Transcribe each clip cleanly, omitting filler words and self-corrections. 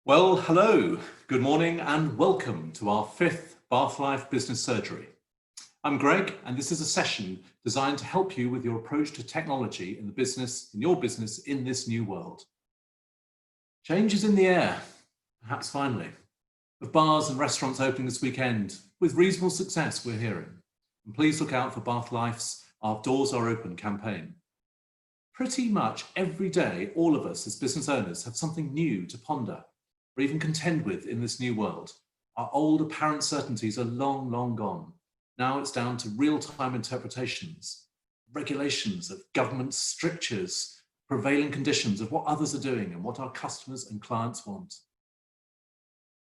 Well, hello, good morning and welcome to our 5th Bath Life Business Surgery. I'm Greg and this is a session designed to help you with your approach to technology in your business in this new world. Change is in the air, perhaps finally, with bars and restaurants opening this weekend with reasonable success we're hearing. And please look out for Bath Life's Our Doors Are Open campaign. Pretty much every day, all of us as business owners have something new to ponder or even contend with in this new world. Our old apparent certainties are long, long gone. Now it's down to real-time interpretations, regulations of government strictures, prevailing conditions of what others are doing and what our customers and clients want.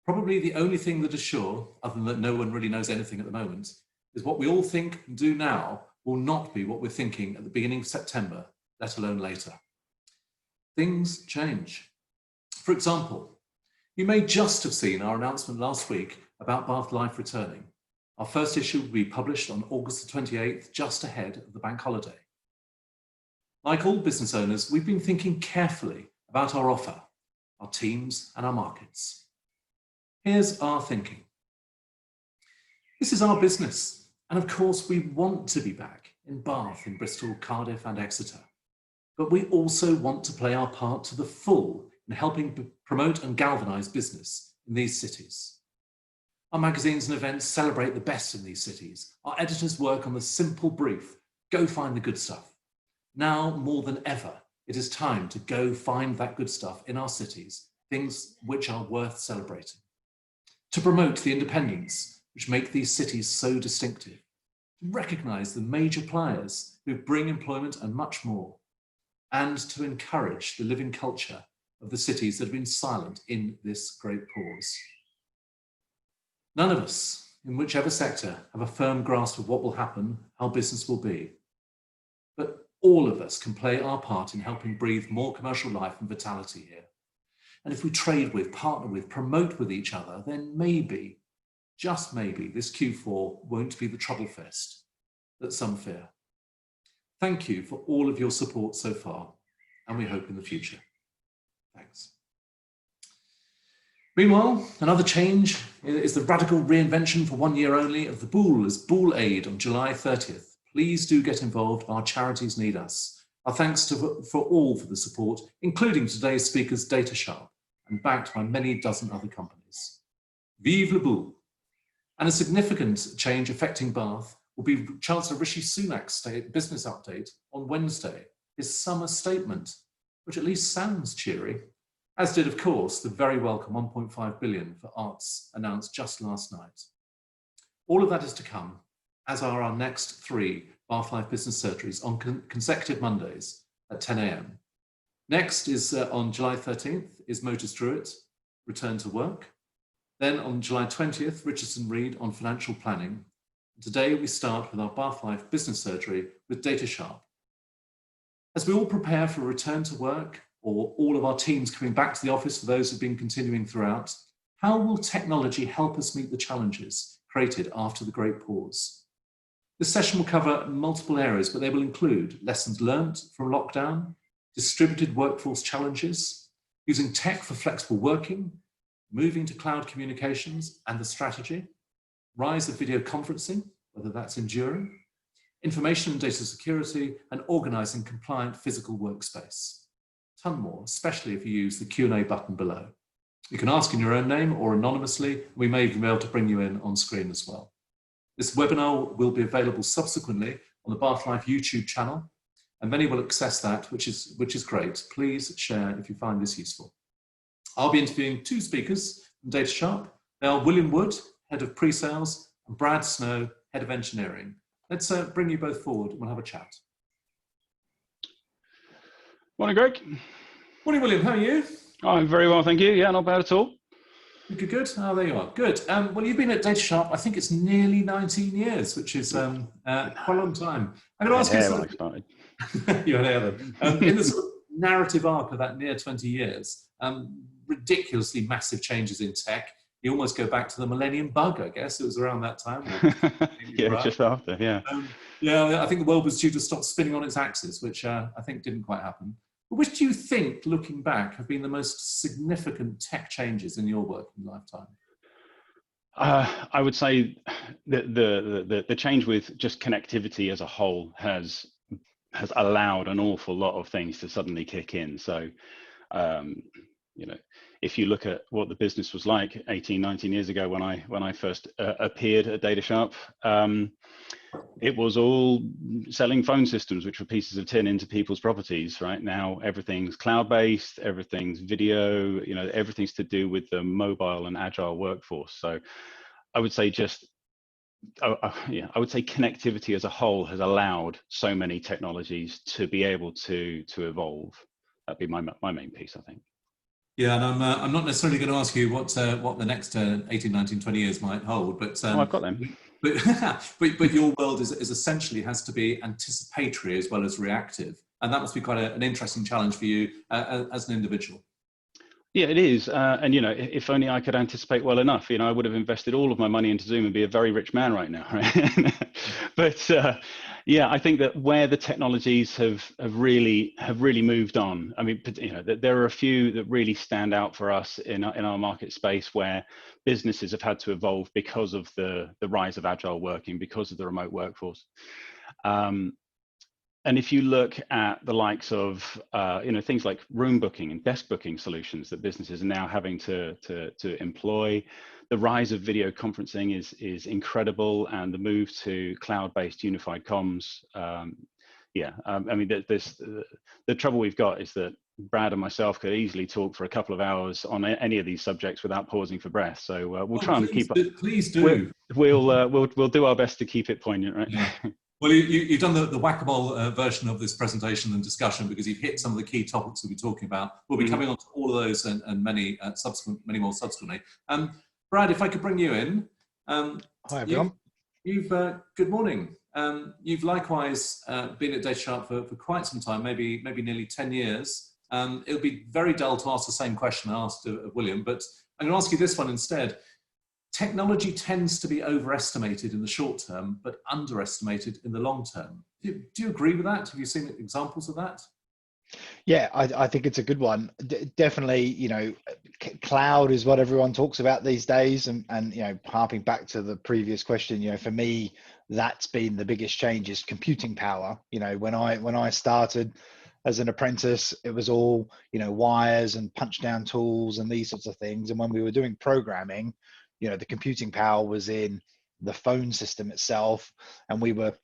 Probably the only thing that is sure, other than that no one really knows anything at the moment, is what we all think and do now will not be what we're thinking at the beginning of September, let alone later. Things change. For example, you may just have seen our announcement last week about Bath Life returning. Our first issue will be published on August the 28th, just ahead of the bank holiday. Like all business owners, we've been thinking carefully about our offer, our teams and our markets. Here's our thinking. This is our business, and of course we want to be back in Bath, in Bristol, Cardiff and Exeter. But we also want to play our part to the full in helping promote and galvanise business in these cities. Our magazines and events celebrate the best in these cities. Our editors work on the simple brief, go find the good stuff. Now more than ever, it is time to go find that good stuff in our cities, things which are worth celebrating. To promote the independence which make these cities so distinctive. To recognise the major players who bring employment and much more. And to encourage the living culture of the cities that have been silent in this great pause. None of us, in whichever sector, have a firm grasp of what will happen, how business will be. But all of us can play our part in helping breathe more commercial life and vitality here. And if we trade with, partner with, promote with each other, then maybe, just maybe, this Q4 won't be the trouble fest that some fear. Thank you for all of your support so far, and we hope in the future. Thanks. Meanwhile, another change is the radical reinvention for 1 year only of the Bool as Bool Aid on July 30th. Please do get involved. Our charities need us. Our thanks for all for the support, including today's speakers Datasharp and backed by many dozen other companies. Vive le Bool. And a significant change affecting Bath will be Chancellor Rishi Sunak's business update on Wednesday, his summer statement, which at least sounds cheery, as did, of course, the very welcome 1.5 billion for arts announced just last night. All of that is to come, as are our next 3 Bath Life Business Surgeries on consecutive Mondays at 10 a.m. Next is on July 13th is Motors Druitt, Return to Work. Then on July 20th, Richardson Reed on Financial Planning. And today we start with our Bath Life Business Surgery with Datasharp. As we all prepare for a return to work, or all of our teams coming back to the office for those who've been continuing throughout, how will technology help us meet the challenges created after the Great Pause? This session will cover multiple areas, but they will include lessons learned from lockdown, distributed workforce challenges, using tech for flexible working, moving to cloud communications and the strategy, rise of video conferencing, whether that's enduring, information and data security, and organising compliant physical workspace. A ton more, especially if you use the Q&A button below. You can ask in your own name or anonymously. We may even be able to bring you in on screen as well. This webinar will be available subsequently on the Bath Life YouTube channel, and many will access that, which is great. Please share if you find this useful. I'll be interviewing 2 speakers from Datasharp. They are William Wood, Head of Pre-Sales, and Brad Snow, Head of Engineering. Let's bring you both forward and we'll have a chat. Morning, Greg. Morning, William. How are you? I'm very well, thank you. Yeah, not bad at all. Good, good. Oh, there you are. Good. Well, you've been at Datasharp, I think it's nearly 19 years, which is quite a long time. I'm going to ask you when I started. You had hair then. In the sort of narrative arc of that near 20 years, ridiculously massive changes in tech. You almost go back to the millennium bug, I guess. It was around that time. Yeah, right. just after, yeah. Yeah, I think the world was due to stop spinning on its axis, which I think didn't quite happen. which do you think, looking back, have been the most significant tech changes in your working lifetime? I would say the change with just connectivity as a whole has allowed an awful lot of things to suddenly kick in. So, you know, if you look at what the business was like 18, 19 years ago when I first appeared at Datasharp, it was all selling phone systems, which were pieces of tin into people's properties. Right now, everything's cloud-based, everything's video, you know, everything's to do with the mobile and agile workforce. So I would say I would say connectivity as a whole has allowed so many technologies to be able to evolve. That'd be my main piece, I think. Yeah, and I'm not necessarily going to ask you what the next 18, 19, 20 years might hold, but I've got them. but your world is essentially has to be anticipatory as well as reactive, and that must be quite an interesting challenge for you as an individual. Yeah, it is. And, you know, if only I could anticipate well enough, you know, I would have invested all of my money into Zoom and be a very rich man right now. Right? But yeah, I think that where the technologies have really moved on, I mean, you know, there are a few that really stand out for us in our market space where businesses have had to evolve because of the rise of agile working, because of the remote workforce. And if you look at the likes of, you know, things like room booking and desk booking solutions that businesses are now having to employ, the rise of video conferencing is incredible, and the move to cloud-based unified comms. I mean, the trouble we've got is that Brad and myself could easily talk for a couple of hours on any of these subjects without pausing for breath. So we'll try and keep up. Please do. We'll do our best to keep it poignant, right? Yeah. Well, you've done the whack-a-mole version of this presentation and discussion, because you've hit some of the key topics we'll be talking about. We'll be coming on to all of those and many more subsequently. Brad, if I could bring you in. Hi, everyone. Good morning. You've likewise been at Datasharp for quite some time, maybe nearly 10 years. It'll be very dull to ask the same question I asked of William, but I'm going to ask you this one instead. Technology tends to be overestimated in the short term, but underestimated in the long term. Do you agree with that? Have you seen examples of that? Yeah, I think it's a good one. Definitely, you know, cloud is what everyone talks about these days. And, you know, harping back to the previous question, you know, for me, that's been the biggest change is computing power. You know, when I started as an apprentice, it was all, you know, wires and punch down tools and these sorts of things. And when we were doing programming, you know, the computing power was in the phone system itself, and we were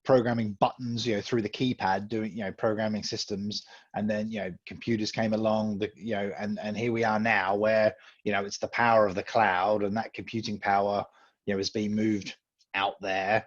programming buttons, you know, through the keypad, doing, you know, programming systems. And then, you know, computers came along, you know, and here we are now where, you know, it's the power of the cloud, and that computing power, you know, is being moved out there,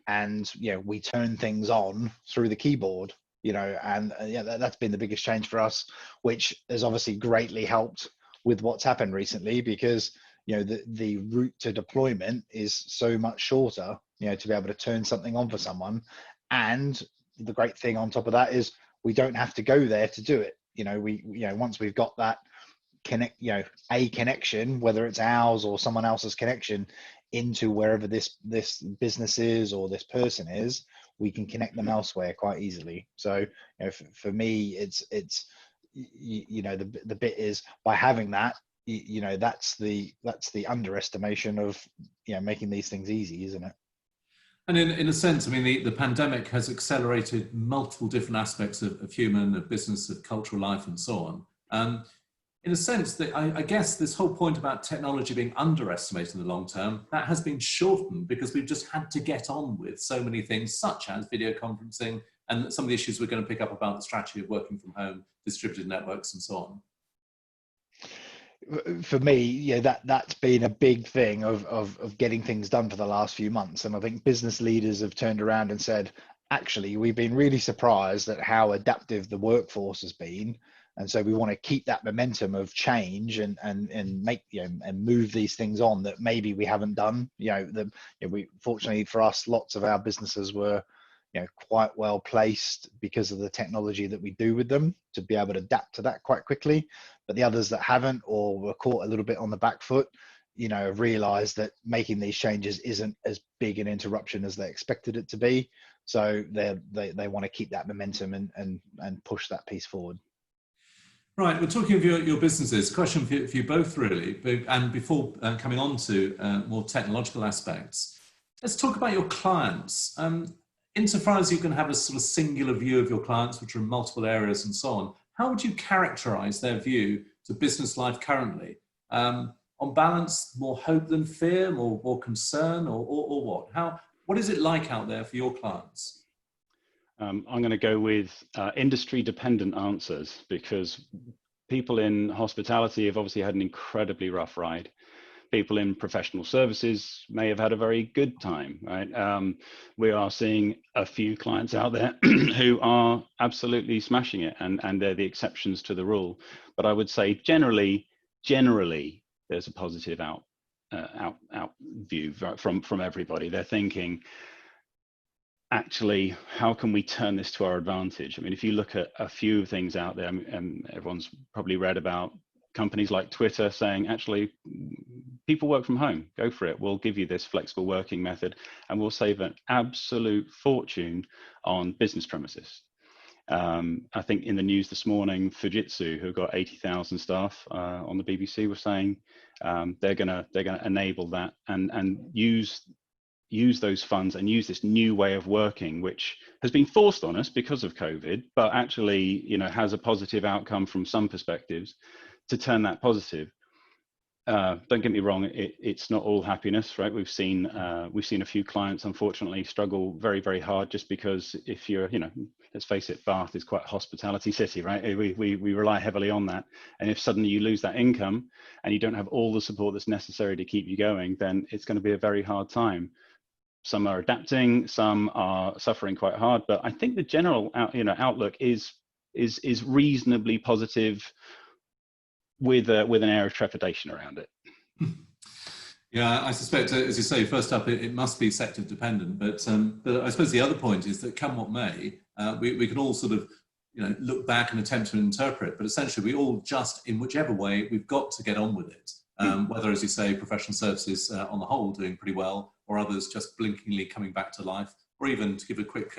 and, you know, we turn things on through the keyboard, you know, and yeah, that's been the biggest change for us, which has obviously greatly helped with what's happened recently, because, you know, the route to deployment is so much shorter, you know, to be able to turn something on for someone. And the great thing on top of that is we don't have to go there to do it. You know, once we've got that a connection, whether it's ours or someone else's connection into wherever this business is or this person is, we can connect them elsewhere quite easily. So, you know, for me, it's you know, the bit is by having that, you know, that's the underestimation of, you know, making these things easy, isn't it? And in a sense, I mean, the pandemic has accelerated multiple different aspects of human, of business, of cultural life, and so on. In a sense, that I guess this whole point about technology being underestimated in the long term, that has been shortened because we've just had to get on with so many things, such as video conferencing and some of the issues we're going to pick up about the strategy of working from home, distributed networks, and so on. For me, yeah, that's been a big thing of getting things done for the last few months. And I think business leaders have turned around and said, actually, we've been really surprised at how adaptive the workforce has been. And so we want to keep that momentum of change and make, you know, and move these things on that maybe we haven't done. We fortunately for us, lots of our businesses were, you know, quite well placed because of the technology that we do with them to be able to adapt to that quite quickly. But the others that haven't, or were caught a little bit on the back foot, you know, have realized that making these changes isn't as big an interruption as they expected it to be. So they want to keep that momentum and push that piece forward. Right, we're talking of your businesses. Question for you both, really. And before coming on to more technological aspects, let's talk about your clients. Insofar as you can have a sort of singular view of your clients, which are in multiple areas and so on, how would you characterize their view to business life currently? On balance, more hope than fear, more concern, or what? What is it like out there for your clients? I'm going to go with industry-dependent answers, because people in hospitality have obviously had an incredibly rough ride. People in professional services may have had a very good time, right? We are seeing a few clients out there who are absolutely smashing it, and they're the exceptions to the rule. But I would say generally, there's a positive out view from everybody. They're thinking, actually, how can we turn this to our advantage? I mean, if you look at a few things out there, and everyone's probably read about companies like Twitter saying, actually, people work from home, go for it. We'll give you this flexible working method and we'll save an absolute fortune on business premises. I think in the news this morning, Fujitsu, who got 80,000 staff on the BBC, were saying they're gonna enable that and use those funds and use this new way of working, which has been forced on us because of COVID, but actually, has a positive outcome from some perspectives, to turn that positive. Don't get me wrong, it's not all happiness, right? We've seen a few clients, unfortunately, struggle very, very hard, just because if you're, let's face it, Bath is quite a hospitality city, right? We rely heavily on that. And if suddenly you lose that income and you don't have all the support that's necessary to keep you going, then it's going to be a very hard time. Some are adapting, some are suffering quite hard, but I think the general outlook is reasonably positive, with an air of trepidation around it. Yeah, I suspect, as you say, first up, it must be sector dependent. But I suppose the other point is that, come what may, we can all sort of look back and attempt to interpret. But essentially, we all just, in whichever way, we've got to get on with it. Whether, as you say, professional services on the whole doing pretty well, or others just blinkingly coming back to life, or even to give a quick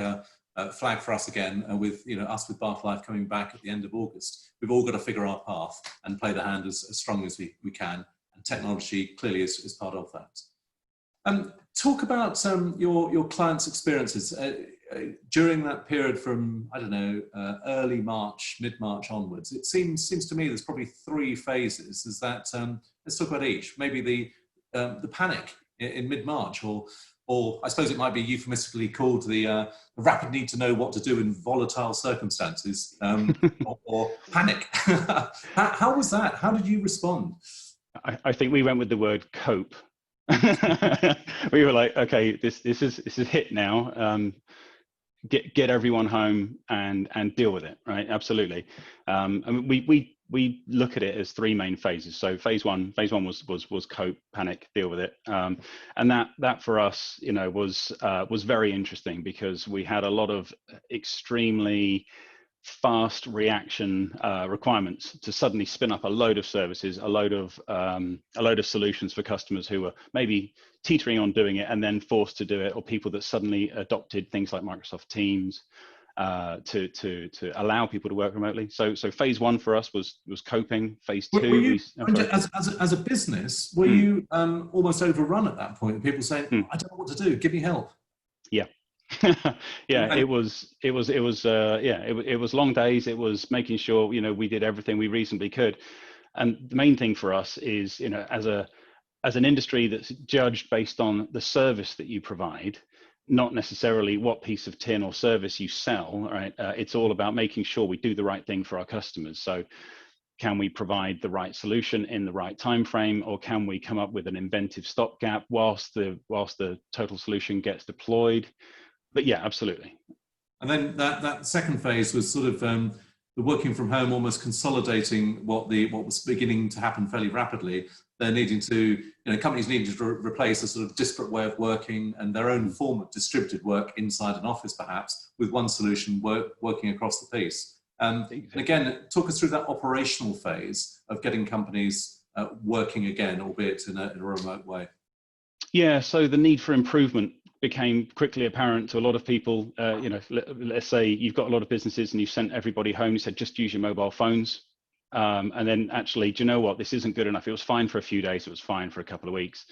flag for us again, with us with Bath Life coming back at the end of August. We've all got to figure our path and play the hand as strong as we can, and technology clearly is part of that. Talk about your clients' experiences during that period from, I don't know, early March, mid-March onwards. It seems to me there's probably three phases. Is that let's talk about each. Maybe the panic in mid-March, or I suppose it might be euphemistically called the rapid need to know what to do in volatile circumstances, or panic. How was that? How did you respond? I think we went with the word cope. We were like, okay, this is hit now. Get everyone home and deal with it, right? Absolutely. I mean, we look at it as three main phases. So phase one was cope, panic, deal with it, and that for us, was very interesting, because we had a lot of extremely fast reaction requirements to suddenly spin up a load of services, a load of solutions for customers who were maybe teetering on doing it and then forced to do it, or people that suddenly adopted things like Microsoft Teams to allow people to work remotely. So phase one for us was coping. Phase two, as a business, were you almost overrun at that point? People saying, I don't know what to do, give me help. Yeah. Yeah, it was long days. It was making sure we did everything we reasonably could, and the main thing for us is as an industry that's judged based on the service that you provide, not necessarily what piece of tin or service you sell, right? It's all about making sure we do the right thing for our customers. So can we provide the right solution in the right time frame, or can we come up with an inventive stopgap whilst the total solution gets deployed? But yeah, absolutely. And then that second phase was sort of the working from home, almost consolidating what was beginning to happen fairly rapidly. They're needing to, companies needing to replace a sort of disparate way of working and their own form of distributed work inside an office, perhaps, with one solution working across the piece. And again, talk us through that operational phase of getting companies working again, albeit in a remote way. Yeah, so the need for improvement became quickly apparent to a lot of people. Let's say you've got a lot of businesses and you sent everybody home. You said, just use your mobile phones. and then actually, do you know what, this isn't good enough. It was fine for a few days, it was fine for a couple of weeks,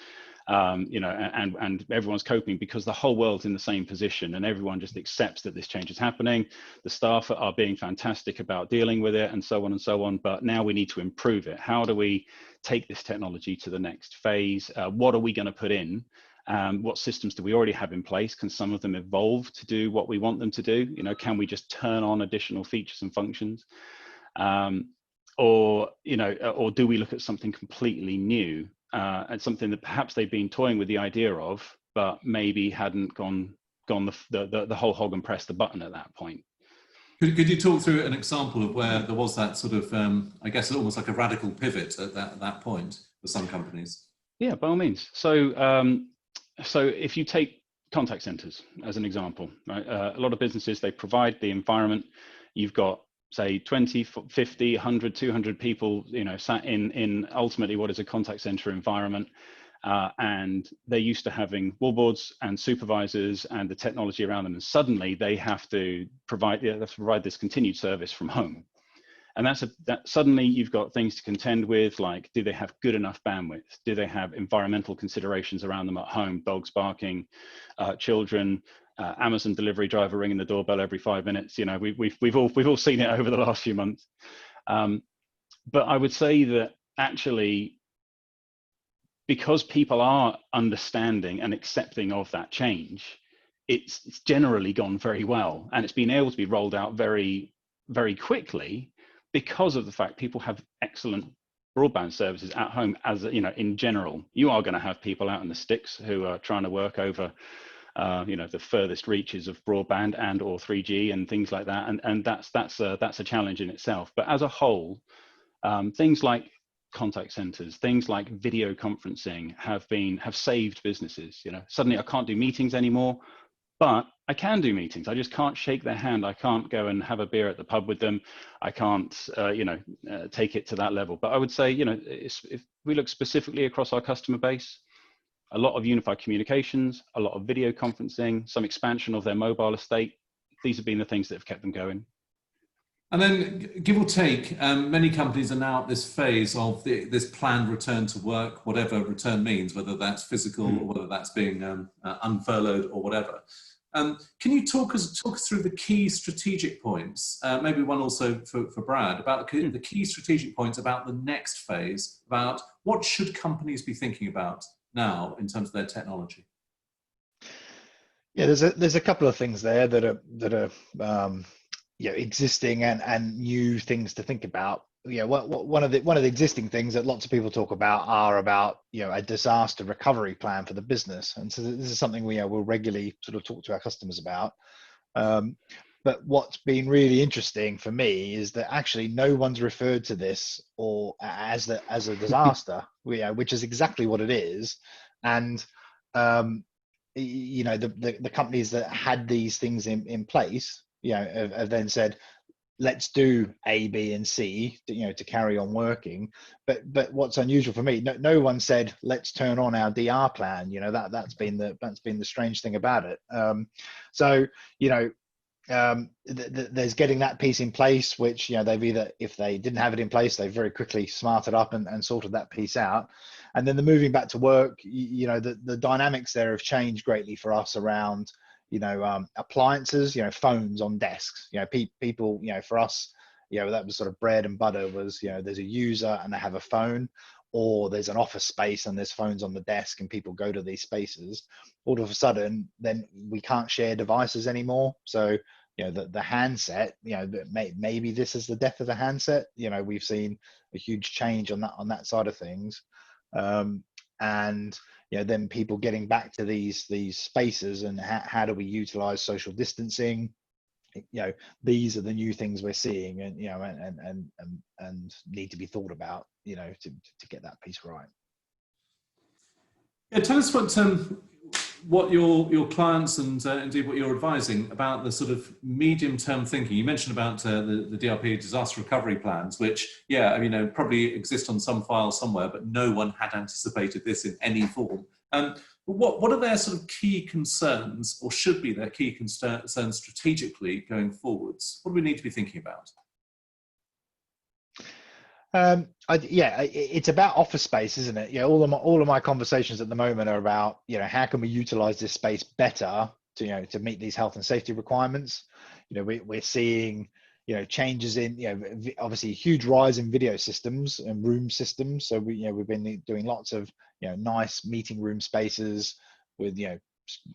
you know, and everyone's coping because the whole world's in the same position and everyone just accepts that this change is happening. The staff are being fantastic about dealing with it and so on and so on, but now we need to improve it. How do we take this technology to the next phase? What are we going to put in? What systems do we already have in place? Can some of them evolve to do what we want them to do? You know, can we just turn on additional features and functions? Or, you know, or do we look at something completely new and something that perhaps they've been toying with the idea of, but maybe hadn't gone the whole hog and pressed the button at that point? Could you talk through an example of where there was that sort of, I guess, almost like a radical pivot at that point for some companies? Yeah, by all means. So, so if you take contact centers as an example, right? A lot of businesses, they provide the environment. You've got, say, 20, 50, 100, 200 people, you know, sat in ultimately what is a contact center environment. And they're used to having wallboards and supervisors and the technology around them. And suddenly they have to provide this continued service from home. And that suddenly you've got things to contend with, like, do they have good enough bandwidth? Do they have environmental considerations around them at home? Dogs barking, children, Amazon delivery driver ringing the doorbell every 5 minutes. You know, we've all seen it over the last few months. But I would say that actually, because people are understanding and accepting of that change, it's generally gone very well, and it's been able to be rolled out very, very quickly, because of the fact people have excellent broadband services at home. As you know, in general, you are going to have people out in the sticks who are trying to work over, you know, the furthest reaches of broadband and or 3G and things like that, and that's a challenge in itself. But as a whole, things like contact centers, things like video conferencing have saved businesses. You know, suddenly I can't do meetings anymore, but I can do meetings. I just can't shake their hand. I can't go and have a beer at the pub with them. I can't, you know, take it to that level. But I would say, you know, if we look specifically across our customer base, a lot of unified communications, a lot of video conferencing, some expansion of their mobile estate. These have been the things that have kept them going. And then, give or take, many companies are now at this phase of this planned return to work, whatever return means, whether that's physical or whether that's being unfurloughed or whatever. Can you talk us through the key strategic points, maybe one also for Brad, about the key strategic points about the next phase, about what should companies be thinking about now in terms of their technology? Yeah, there's a couple of things there that are you know, existing and new things to think about. You know, one of the existing things that lots of people talk about you know, a disaster recovery plan for the business, and so this is something we'll regularly sort of talk to our customers about. But what's been really interesting for me is that actually no one's referred to this or as a disaster, which is exactly what it is. And you know, the companies that had these things in place, you know, have then said, let's do A, B, and C, you know, to carry on working. But what's unusual for me, no one said, let's turn on our DR plan. You know, that's been the strange thing about it. So, you know, there's getting that piece in place, which, you know, they've either, if they didn't have it in place, they very quickly smarted up and sorted that piece out. And then the moving back to work, you know, the dynamics there have changed greatly for us around, you know, appliances, you know, phones on desks, you know, people, you know, for us, you know, that was sort of bread and butter was, you know, there's a user and they have a phone, or there's an office space and there's phones on the desk and people go to these spaces. All of a sudden, then we can't share devices anymore. So, you know, the handset, you know, maybe this is the death of the handset. You know, we've seen a huge change on that side of things. And, you know, then people getting back to these spaces and how do we utilize social distancing? You know, these are the new things we're seeing, and, you know, and need to be thought about, you know, to get that piece right. Yeah, tell us what your clients and indeed what you're advising about the sort of medium-term thinking. You mentioned about the DRP, disaster recovery plans, which, yeah, you know, probably exist on some file somewhere, but no one had anticipated this in any form. What are their sort of key concerns, or should be their key concerns strategically going forwards? What do we need to be thinking about? It's about office space, isn't it? Yeah, all of my conversations at the moment are about, how can we utilize this space better to, to meet these health and safety requirements. We're seeing, changes in, obviously a huge rise in video systems and room systems. So we've been doing lots of, nice meeting room spaces with,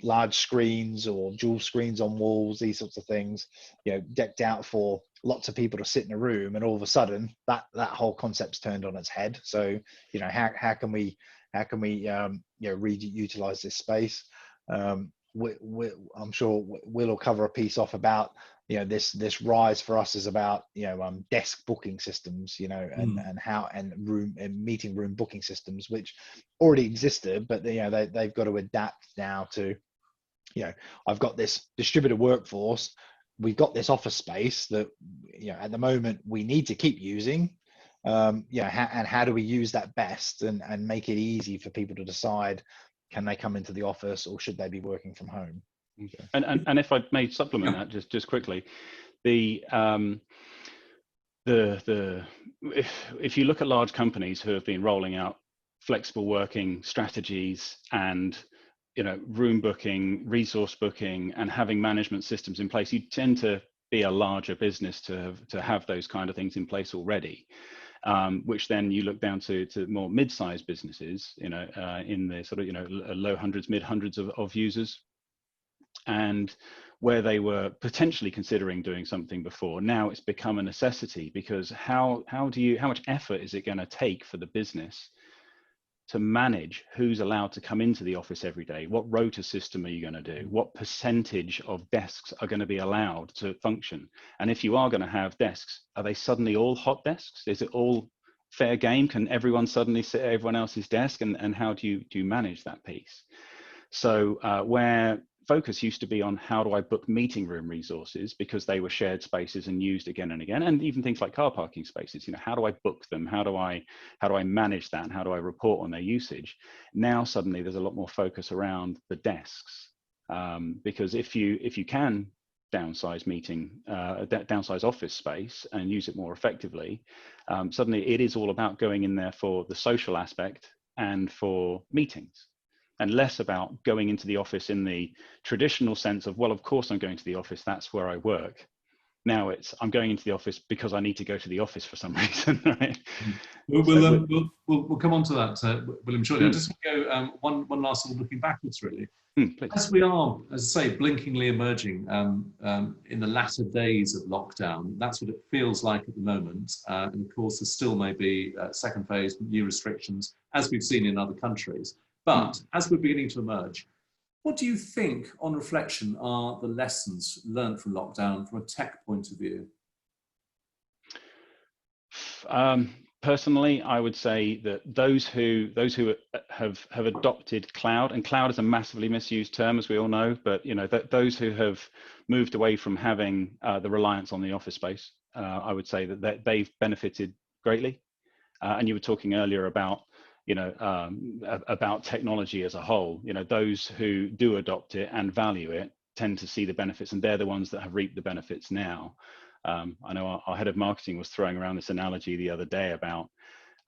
large screens or dual screens on walls, these sorts of things, decked out for lots of people to sit in a room, and all of a sudden that whole concept's turned on its head. So how can we reutilize this space? I'm sure we'll cover a piece off about this rise for us is about desk booking systems, and room and meeting room booking systems, which already existed, but they've got to adapt now to I've got this distributed workforce, we've got this office space that at the moment we need to keep using, and how do we use that best and make it easy for people to decide, can they come into the office or should they be working from home? And if I may supplement that just quickly, if you look at large companies who have been rolling out flexible working strategies and room booking, resource booking, and having management systems in place, you tend to be a larger business to have those kind of things in place already. Which then you look down to more mid-sized businesses, in the sort of low hundreds, mid hundreds of users, and where they were potentially considering doing something before, now it's become a necessity, because how much effort is it going to take for the business to manage who's allowed to come into the office every day? What rota system are you going to do? What percentage of desks are going to be allowed to function? And if you are going to have desks, are they suddenly all hot desks? Is it all fair game? Can everyone suddenly sit at everyone else's desk? And how do you manage that piece? So where focus used to be on how do I book meeting room resources, because they were shared spaces and used again and again, and even things like car parking spaces, how do I book them? How do I manage that? And how do I report on their usage? Now suddenly there's a lot more focus around the desks, because if you can downsize downsize office space and use it more effectively, suddenly it is all about going in there for the social aspect and for meetings, and less about going into the office in the traditional sense of, well, of course I'm going to the office, that's where I work. Now it's, I'm going into the office because I need to go to the office for some reason, right? We'll come on to that, William, shortly. I just want to go one last little looking backwards, really. As we are, as I say, blinkingly emerging in the latter days of lockdown, that's what it feels like at the moment. And of course, there still may be second phase, new restrictions, as we've seen in other countries. But as we're beginning to emerge, what do you think, on reflection, are the lessons learned from lockdown from a tech point of view? Personally, I would say that those who have adopted cloud, and cloud is a massively misused term, as we all know, but those who have moved away from having the reliance on the office space, I would say that they've benefited greatly. And you were talking earlier about about technology as a whole. Those who do adopt it and value it tend to see the benefits, and they're the ones that have reaped the benefits now. I know our head of marketing was throwing around this analogy the other day about,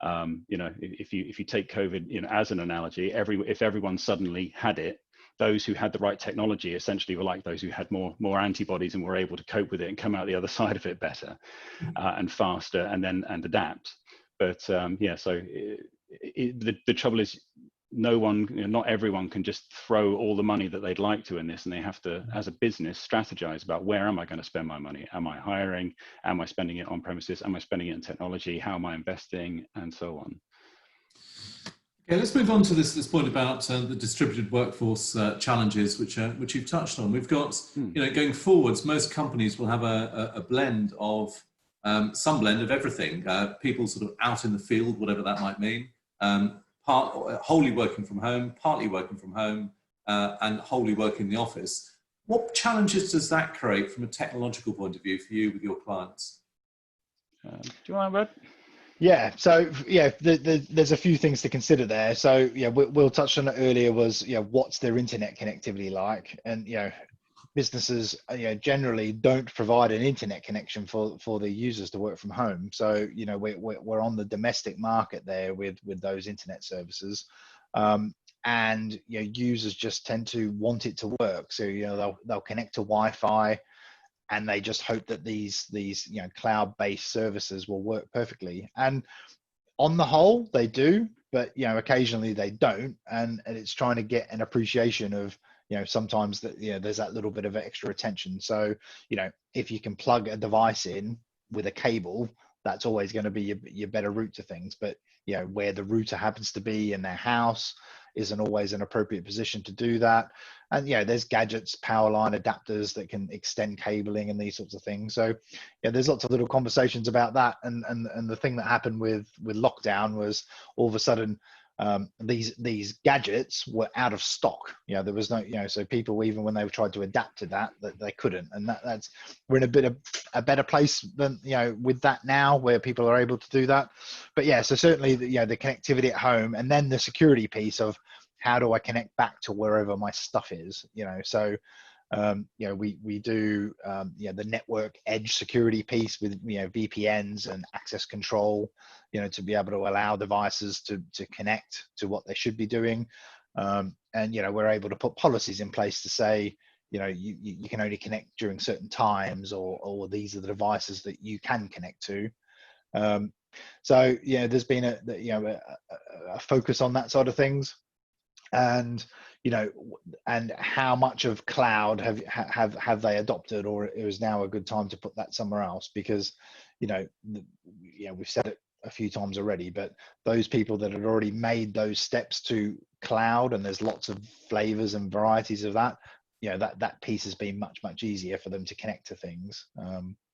if you take COVID, as an analogy, if everyone suddenly had it, those who had the right technology essentially were like those who had more antibodies and were able to cope with it and come out the other side of it better and faster, and adapt. But so the trouble is, not everyone can just throw all the money that they'd like to in this, and they have to, as a business, strategize about, where am I going to spend my money? Am I hiring? Am I spending it on premises? Am I spending it in technology? How am I investing? And so on. Okay, let's move on to this point about the distributed workforce challenges, which you've touched on. We've got, going forwards, most companies will have a blend of some blend of everything. People sort of out in the field, whatever that might mean. Wholly working from home, partly working from home, and wholly working in the office. What challenges does that create from a technological point of view for you with your clients? Do you want to, Brad? Yeah, so there's a few things to consider there. So Will touched on it earlier, was what's their internet connectivity like, and businesses generally don't provide an internet connection for the users to work from home. So we're on the domestic market there with those internet services, and users just tend to want it to work. So they'll connect to Wi-Fi, and they just hope that these cloud-based services will work perfectly. And on the whole, they do, but occasionally they don't, and it's trying to get an appreciation of sometimes that there's that little bit of extra attention. So if you can plug a device in with a cable, that's always going to be your better route to things. But where the router happens to be in their house isn't always an appropriate position to do that. And there's gadgets, power line adapters that can extend cabling and these sorts of things. So there's lots of little conversations about that. And the thing that happened with lockdown was all of a sudden these gadgets were out of stock. There was no, so people, even when they tried to adapt to that they couldn't. And that's, we're in a better place than with that now, where people are able to do that. But so certainly the connectivity at home, and then the security piece of how do I connect back to wherever my stuff is. So we do the network edge security piece with VPNs and access control, to be able to allow devices to connect to what they should be doing, and we're able to put policies in place to say you can only connect during certain times, or these are the devices that you can connect to. So there's been a focus on that side of things. And and how much of cloud have they adopted, or it was now a good time to put that somewhere else? Because we've said it a few times already, but those people that had already made those steps to cloud, and there's lots of flavors and varieties of that, that piece has been much easier for them to connect to things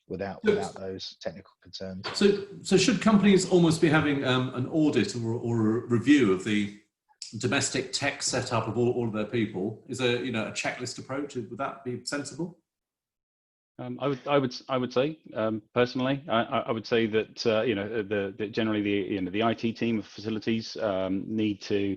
without those technical concerns. So should companies almost be having an audit or a review of the domestic tech setup of all of their people? Is a checklist approach, would that be sensible? I would say personally, I would say that generally the IT team of facilities need to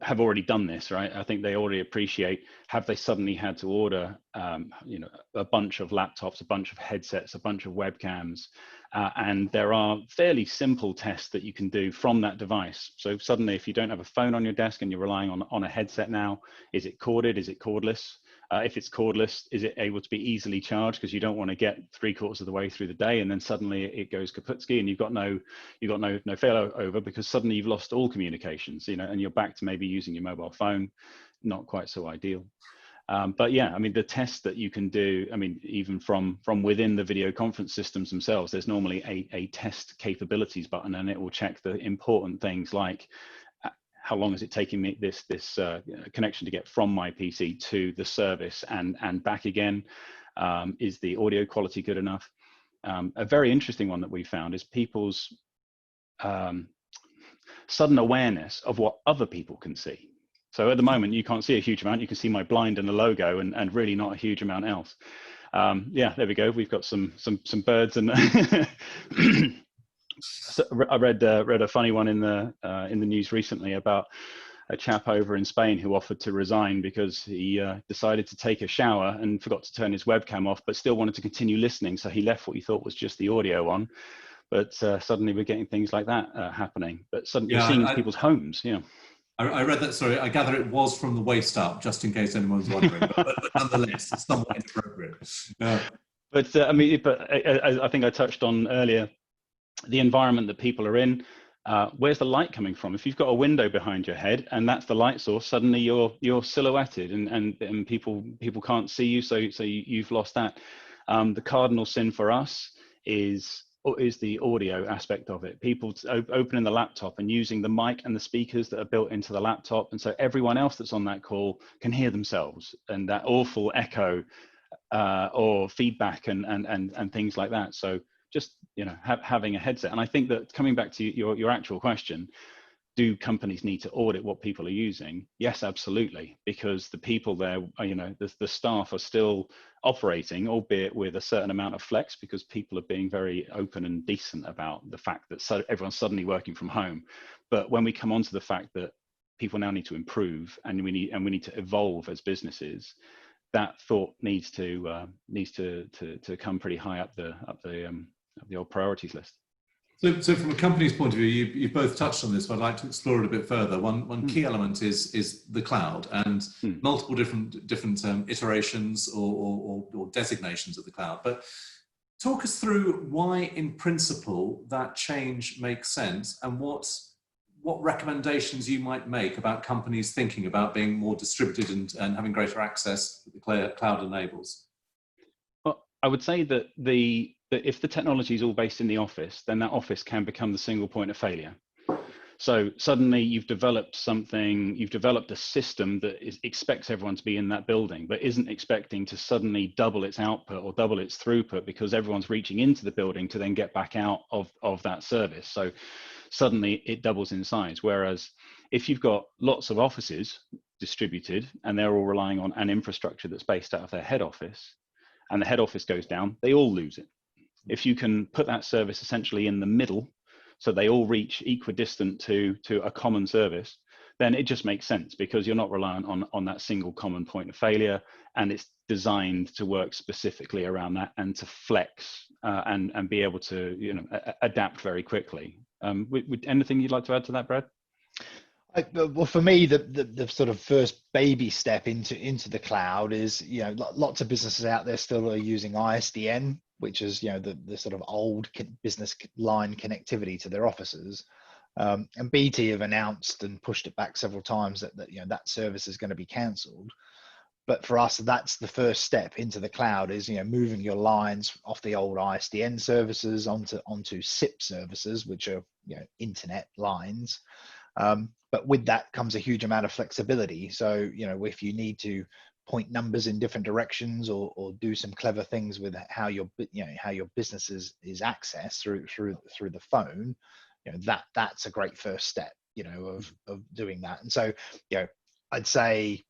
have already done this, right? I think they already appreciate, have they suddenly had to order a bunch of laptops, a bunch of headsets, a bunch of webcams, and there are fairly simple tests that you can do from that device. So suddenly, if you don't have a phone on your desk and you're relying on a headset now, is it corded? Is it cordless? If it's cordless, is it able to be easily charged? Because you don't want to get 3/4 of the way through the day and then suddenly it goes kaputski and you've got no failover, because suddenly you've lost all communications, and you're back to maybe using your mobile phone. Not quite so ideal. But yeah, I mean, the tests that you can do, I mean, even from within the video conference systems themselves, there's normally a test capabilities button, and it will check the important things like how long is it taking me this connection to get from my PC to the service and back again? Is the audio quality good enough? A very interesting one that we found is people's sudden awareness of what other people can see. So at the moment, you can't see a huge amount. You can see my blind and the logo, and really not a huge amount else. Yeah, there we go. We've got some birds and. So I read a funny one in the news recently about a chap over in Spain who offered to resign because he decided to take a shower and forgot to turn his webcam off, but still wanted to continue listening. So he left what he thought was just the audio on, but suddenly we're getting things like that happening. But suddenly you're seeing people's homes. Yeah. I read that. Sorry, I gather it was from the waist up, just in case anyone's wondering. but nonetheless, it's somewhat inappropriate. But I mean, I think I touched on earlier the environment that people are in. Where's the light coming from? If you've got a window behind your head and that's the light source, suddenly you're silhouetted and people can't see you, so you've lost that. The cardinal sin for us is the audio aspect of it. People opening the laptop and using the mic and the speakers that are built into the laptop, and so everyone else that's on that call can hear themselves, and that awful echo or feedback and things like that. So just having a headset. And I think that, coming back to your actual question, do companies need to audit what people are using? Yes, absolutely, because the people there, the staff are still operating, albeit with a certain amount of flex, because people are being very open and decent about the fact that everyone's suddenly working from home. But when we come on to the fact that people now need to improve and we need to evolve as businesses, that thought needs to come pretty high up the old priorities list. So from a company's point of view, you've both touched on this, but I'd like to explore it a bit further. One key element is the cloud, and multiple different iterations or designations of the cloud. But talk us through why, in principle, that change makes sense, and what recommendations you might make about companies thinking about being more distributed and having greater access that the cloud enables. Well, I would say that if the technology is all based in the office, then that office can become the single point of failure. So suddenly you've developed a system that expects everyone to be in that building, but isn't expecting to suddenly double its output or double its throughput because everyone's reaching into the building to then get back out of that service. So suddenly it doubles in size. Whereas if you've got lots of offices distributed and they're all relying on an infrastructure that's based out of their head office, and the head office goes down, they all lose it. If you can put that service essentially in the middle, so they all reach equidistant to a common service, then it just makes sense because you're not reliant on that single common point of failure, and it's designed to work specifically around that and to flex and be able to adapt very quickly. Would anything you'd like to add to that, Brad? Well, for me, the sort of first baby step into the cloud is, lots of businesses out there still are using ISDN, which is, the sort of old business line connectivity to their offices. And BT have announced and pushed it back several times that service is going to be cancelled. But for us, that's the first step into the cloud is, moving your lines off the old ISDN services onto SIP services, which are, internet lines. But with that comes a huge amount of flexibility. So, if you need to point numbers in different directions or do some clever things with how your business is accessed through the phone, that's a great first step, of doing that. And so, I'd say,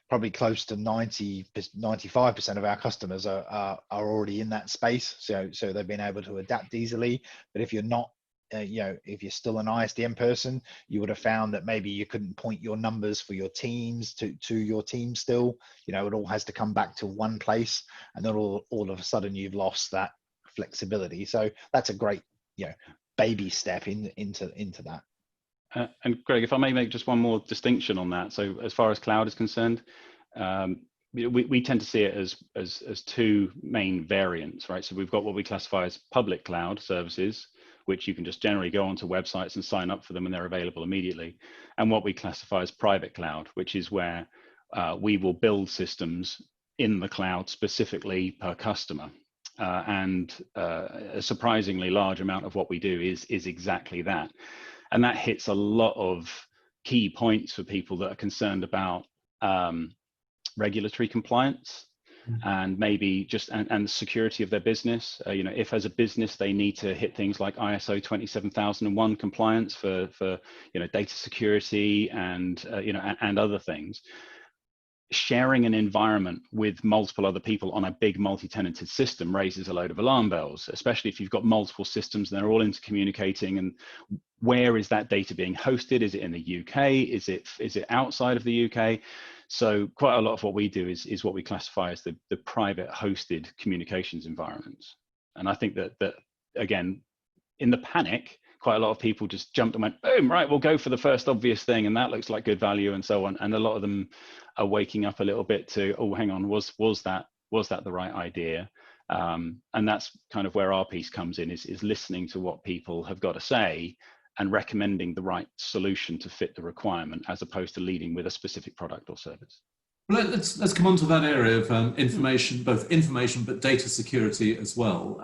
probably close to 95% of our customers are already in that space. So they've been able to adapt easily. But if you're not, if you're still an ISDN person, you would have found that maybe you couldn't point your numbers for your teams to your team still. It all has to come back to one place, and then all of a sudden you've lost that flexibility. So that's a great, baby step into that. And Greg, if I may make just one more distinction on that. So as far as cloud is concerned, we tend to see it as two main variants, right? So we've got what we classify as public cloud services, which you can just generally go onto websites and sign up for them and they're available immediately. And what we classify as private cloud, which is where we will build systems in the cloud specifically per customer. And a surprisingly large amount of what we do is exactly that. And that hits a lot of key points for people that are concerned about regulatory compliance and maybe just and the security of their business. If as a business they need to hit things like ISO 27001 compliance for data security and and other things. Sharing an environment with multiple other people on a big multi-tenanted system raises a load of alarm bells, especially if you've got multiple systems and they're all intercommunicating. And where is that data being hosted? Is it in the UK? Is it outside of the UK? So quite a lot of what we do is what we classify as the private hosted communications environments. And I think that again, in the panic, quite a lot of people just jumped and went, boom, right, we'll go for the first obvious thing, and that looks like good value and so on. And a lot of them are waking up a little bit to, oh, hang on, was that the right idea? And that's kind of where our piece comes in, is listening to what people have got to say and recommending the right solution to fit the requirement, as opposed to leading with a specific product or service. Well, let's come on to that area of information, both information but data security as well.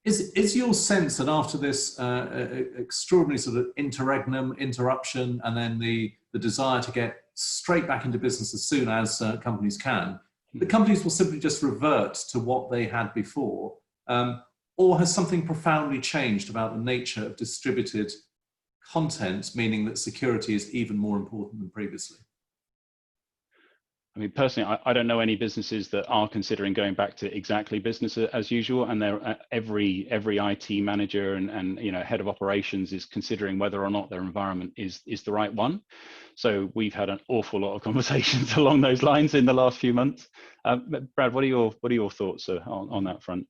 Is your sense that after this extraordinary sort of interregnum, interruption, and then the desire to get straight back into business as soon as companies can, the companies will simply just revert to what they had before? Or has something profoundly changed about the nature of distributed content, meaning that security is even more important than previously? I mean, personally, I don't know any businesses that are considering going back to exactly business as usual, and every IT manager and head of operations is considering whether or not their environment is the right one. So we've had an awful lot of conversations along those lines in the last few months. Brad, what are your thoughts on that front?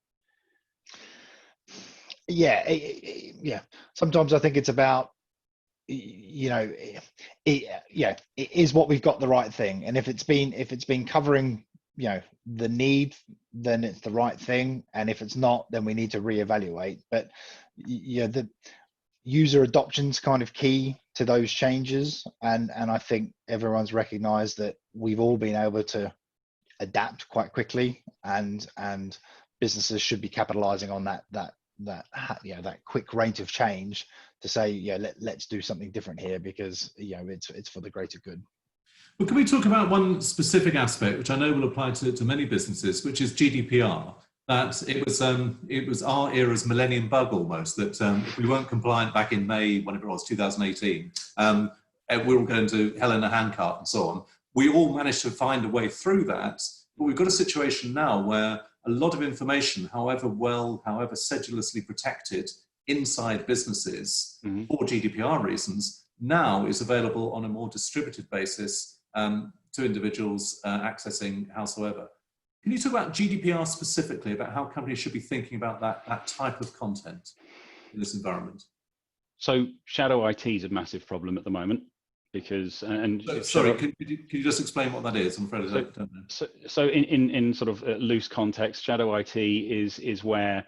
Yeah, sometimes I think it's about, is what we've got the right thing, and if it's been covering the need, then it's the right thing, and if it's not, then we need to reevaluate. But the user adoption's kind of key to those changes, and I think everyone's recognized that we've all been able to adapt quite quickly, and businesses should be capitalizing on that quick rate of change to say, let's do something different here, because it's for the greater good. Well, can we talk about one specific aspect which I know will apply to many businesses, which is GDPR? That it was our era's millennium bug almost, that if we weren't compliant back in May, whenever it was, 2018, we were going to hell in a handcart and so on. We all managed to find a way through that, but we've got a situation now where a lot of information, however sedulously protected inside businesses for GDPR reasons, now is available on a more distributed basis to individuals accessing howsoever. Can you talk about GDPR specifically, about how companies should be thinking about that type of content in this environment? So shadow IT is a massive problem at the moment, because sorry, can you just explain what that is? I'm afraid I don't know. So in sort of loose context, shadow IT is where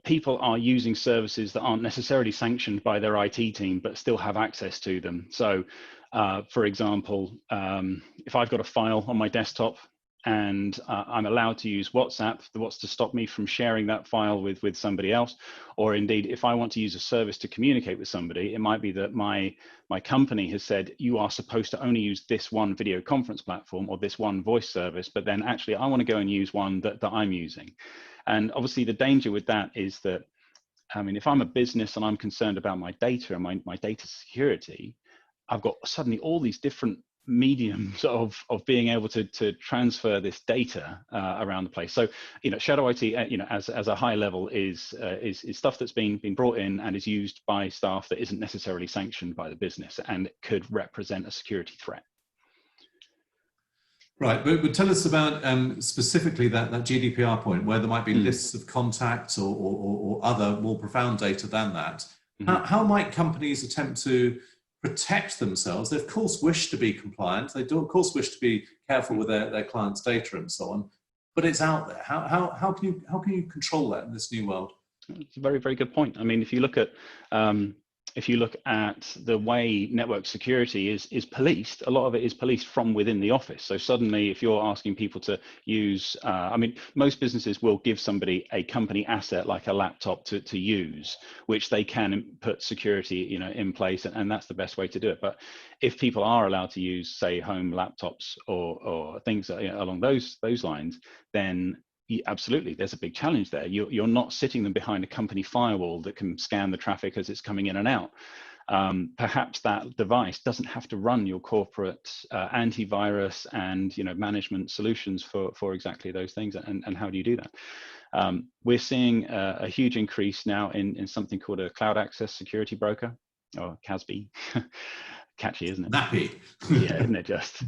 people are using services that aren't necessarily sanctioned by their IT team, but still have access to them. So, for example, if I've got a file on my desktop and I'm allowed to use WhatsApp, what's to stop me from sharing that file with somebody else? Or indeed, if I want to use a service to communicate with somebody, it might be that my company has said, you are supposed to only use this one video conference platform or this one voice service, but then actually I want to go and use one that I'm using. And obviously the danger with that is that, I mean, if I'm a business and I'm concerned about my data and my data security, I've got suddenly all these different mediums of being able to transfer this data around the place. So, shadow IT, as a high level is stuff that's been brought in and is used by staff that isn't necessarily sanctioned by the business and could represent a security threat. Right, but tell us about specifically that GDPR point, where there might be lists of contacts or other more profound data than that. How might companies attempt to protect themselves? They of course wish to be compliant. They do of course wish to be careful with their clients' data and so on. But it's out there. How can you control that in this new world? It's a very, very good point. I mean, if you look at the way network security is policed, a lot of it is policed from within the office. So suddenly, if you're asking people to use, I mean, most businesses will give somebody a company asset like a laptop to use, which they can put security, in place, and that's the best way to do it. But if people are allowed to use, say, home laptops or things along those lines, then absolutely, there's a big challenge there. You're not sitting them behind a company firewall that can scan the traffic as it's coming in and out. Perhaps that device doesn't have to run your corporate antivirus and management solutions for exactly those things. And how do you do that? We're seeing a huge increase now in something called a cloud access security broker, or CASB. Catchy, isn't it? Nappy. Yeah, isn't it just?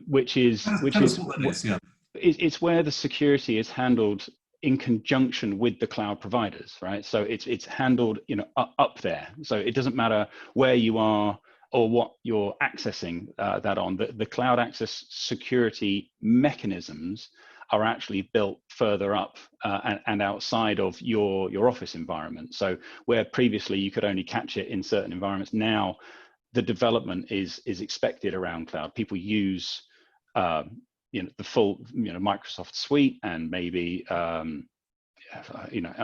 Which is what that is, yeah. It's where the security is handled in conjunction with the cloud providers, right? So it's handled, up there. So it doesn't matter where you are or what you're accessing that on. The cloud access security mechanisms are actually built further up and outside of your office environment. So where previously you could only catch it in certain environments, now the development is expected around cloud. People use the full Microsoft suite, and maybe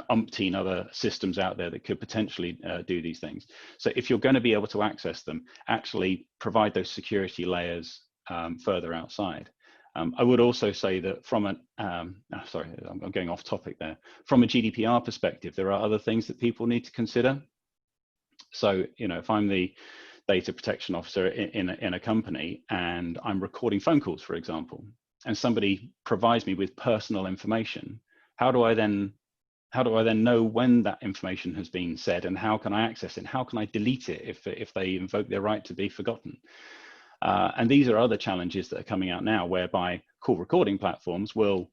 umpteen other systems out there that could potentially do these things. So if you're going to be able to access them, actually provide those security layers further outside. I would also say that from sorry, I'm going off topic there. From a GDPR perspective, there are other things that people need to consider. So if I'm the data protection officer in a company, and I'm recording phone calls, for example, and somebody provides me with personal information, how do I then know when that information has been said, and how can I access it? And how can I delete it if they invoke their right to be forgotten? And these are other challenges that are coming out now, whereby call recording platforms will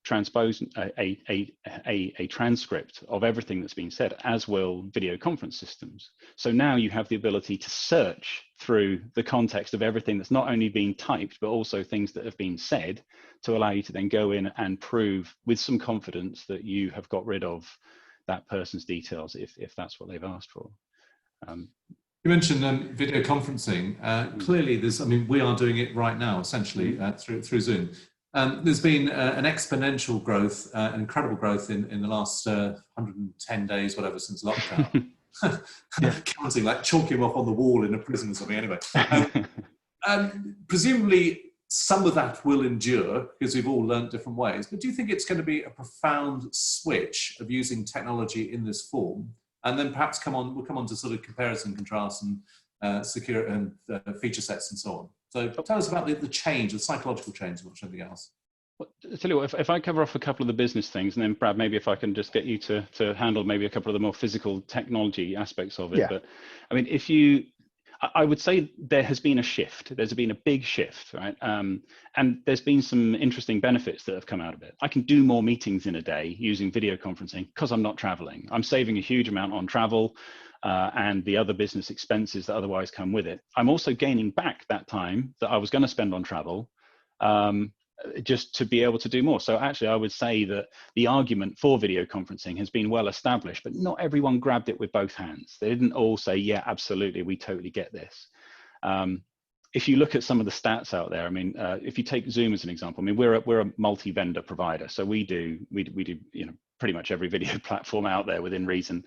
transpose a transcript of everything that's been said, as will video conference systems. So now you have the ability to search through the context of everything that's not only been typed, but also things that have been said, to allow you to then go in and prove with some confidence that you have got rid of that person's details if that's what they've asked for. You mentioned video conferencing. Clearly, we are doing it right now, essentially, through Zoom. There's been an exponential growth, an incredible growth in the last 110 days, whatever, since lockdown. Counting, like chalking them up on the wall in a prison or something. Anyway, presumably some of that will endure because we've all learned different ways. But do you think it's going to be a profound switch of using technology in this form? And then perhaps we'll come on to sort of comparison, contrast, and secure and feature sets and so on. So tell us about the change, the psychological change, as much as anything else. Well, I tell you what, if I cover off a couple of the business things, and then Brad, maybe if I can just get you to handle maybe a couple of the more physical technology aspects of it. Yeah. But I mean, I would say there has been a shift. There's been a big shift, right? And there's been some interesting benefits that have come out of it. I can do more meetings in a day using video conferencing because I'm not traveling. I'm saving a huge amount on travel and the other business expenses that otherwise come with it. I'm also gaining back that time that I was going to spend on travel just to be able to do more. So actually, I would say that the argument for video conferencing has been well established, but not everyone grabbed it with both hands. They didn't all say, yeah, absolutely, we totally get this. If you look at some of the stats out there, I mean, if you take Zoom as an example, I mean, we're a multi-vendor provider, so we do pretty much every video platform out there within reason.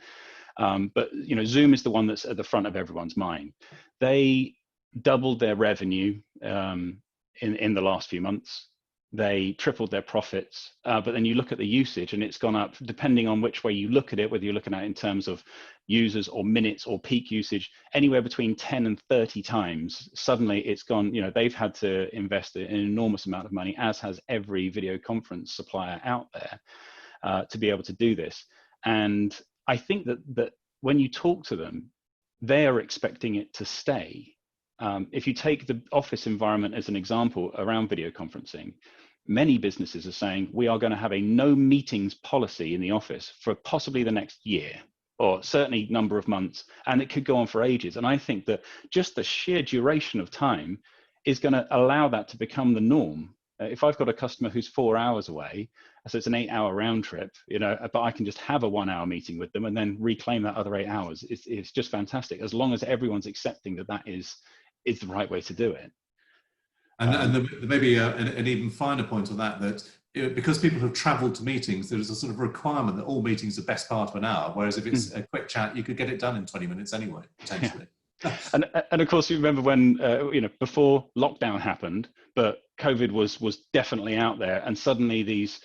But Zoom is the one that's at the front of everyone's mind. They doubled their revenue in the last few months. They tripled their profits, but then you look at the usage and it's gone up depending on which way you look at it, whether you're looking at it in terms of users or minutes or peak usage, anywhere between 10 and 30 times. Suddenly it's gone, they've had to invest an enormous amount of money, as has every video conference supplier out there, to be able to do this. And I think that when you talk to them, they are expecting it to stay. If you take the office environment as an example around video conferencing, many businesses are saying we are going to have a no meetings policy in the office for possibly the next year, or certainly number of months, and it could go on for ages. And I think that just the sheer duration of time is going to allow that to become the norm. If I've got a customer who's 4 hours away, so it's an 8-hour round trip, but I can just have a 1-hour meeting with them and then reclaim that other 8 hours. It's just fantastic, as long as everyone's accepting that is the right way to do it. And there may be an even finer point on that because people have travelled to meetings, there's a sort of requirement that all meetings are best part of an hour, whereas if it's a quick chat, you could get it done in 20 minutes anyway, potentially. Yeah. And of course, you remember when, before lockdown happened, but COVID was definitely out there, and suddenly these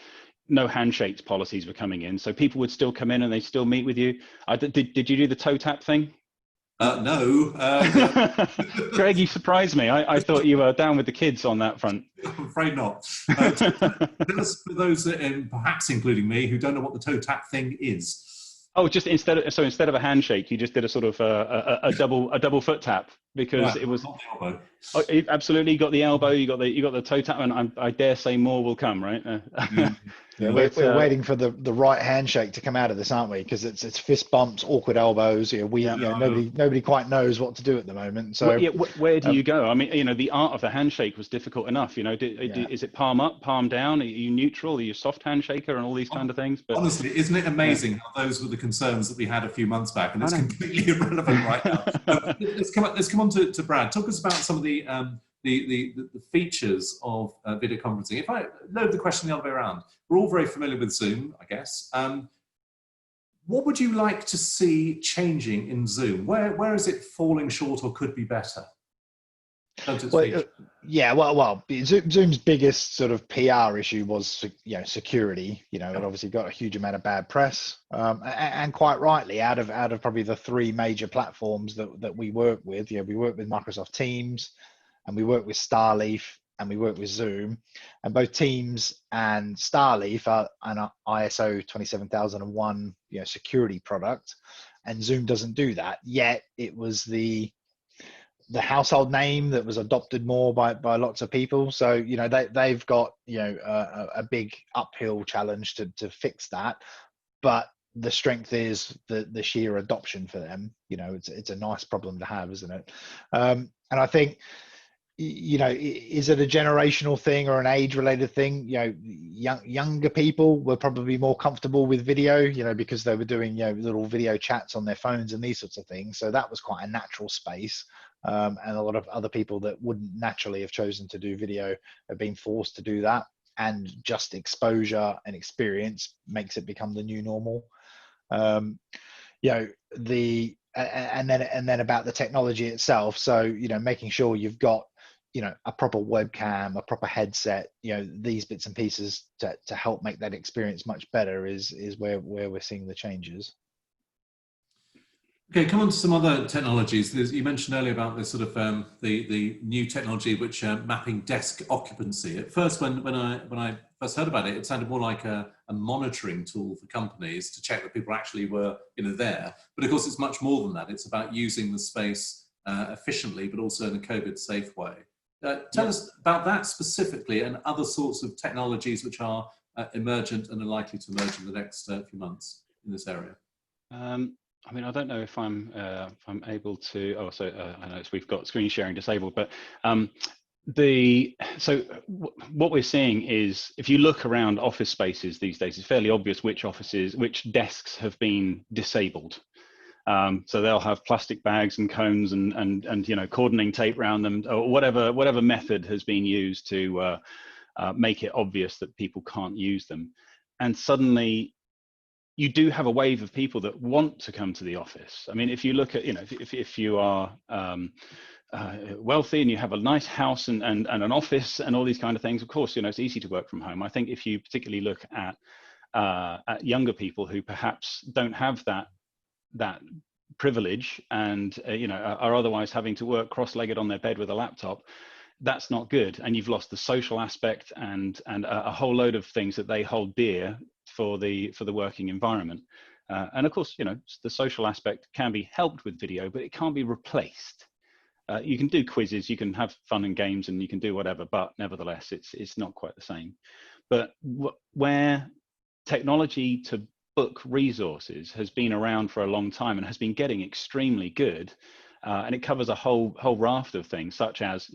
no handshakes policies were coming in. So people would still come in and they still meet with you. Did you do the toe tap thing? No. Greg, you surprised me. I thought you were down with the kids on that front. I'm afraid not. For those, perhaps including me, who don't know what the toe tap thing is. Oh, just instead of a handshake, you just did a sort of a double foot tap, because it was. Oh, absolutely, you got the elbow, you got the toe tap, and I dare say more will come, right? Yeah, we're waiting for the right handshake to come out of this, aren't we? Because it's fist bumps, awkward elbows. Nobody quite knows what to do at the moment. So where do you go? I mean, the art of the handshake was difficult enough. Is it palm up, palm down? Are you neutral? Are you a soft handshaker, and all these kind of things? But honestly, isn't it amazing how those were the concerns that we had a few months back, and it's completely irrelevant right now. Let's come on to Brad. Talk us about some of the features of video conferencing. If I load the question the other way around, we're all very familiar with Zoom, I guess. What would you like to see changing in Zoom? Where is it falling short or could be better? Terms of Well, speech. yeah, well, Zoom's biggest sort of PR issue was, security. It obviously got a huge amount of bad press, and quite rightly, out of probably the three major platforms that we work with. We work with Microsoft Teams, and we work with Starleaf, and we work with Zoom, and both Teams and Starleaf are an ISO 27001 security product, and Zoom doesn't do that yet. It was the household name that was adopted more by lots of people. So they've got a big uphill challenge to fix that, but the strength is the sheer adoption for them. It's a nice problem to have, isn't it? And I think, is it a generational thing or an age related thing? Younger people were probably more comfortable with video, because they were doing little video chats on their phones and these sorts of things. So that was quite a natural space. And a lot of other people that wouldn't naturally have chosen to do video have been forced to do that, and just exposure and experience makes it become the new normal. And then about the technology itself. So making sure you've got a proper webcam, a proper headset, these bits and pieces to help make that experience much better is where we're seeing the changes. Okay, come on to some other technologies. You mentioned earlier about this sort of the new technology which mapping desk occupancy. At first, when I first heard about it, it sounded more like a monitoring tool for companies to check that people actually were there. But of course, it's much more than that. It's about using the space efficiently, but also in a COVID-safe way. Tell us about that specifically, and other sorts of technologies which are emergent and are likely to emerge in the next few months in this area. I don't know if I'm able to. Oh, so I know we've got screen sharing disabled, but what we're seeing is, if you look around office spaces these days, it's fairly obvious which desks have been disabled. So they'll have plastic bags and cones and cordoning tape around them, or whatever method has been used to make it obvious that people can't use them. And suddenly, you do have a wave of people that want to come to the office. I mean, if you look at, if you are wealthy and you have a nice house and an office and all these kind of things, of course, it's easy to work from home. I think if you particularly look at younger people who perhaps don't have that privilege and are otherwise having to work cross-legged on their bed with a laptop, that's not good. And you've lost the social aspect and a whole load of things that they hold dear for the working environment. And of course, the social aspect can be helped with video, but it can't be replaced. You can do quizzes, you can have fun and games, and you can do whatever, but nevertheless, it's not quite the same. But where technology to book resources has been around for a long time and has been getting extremely good, and it covers a whole raft of things, such as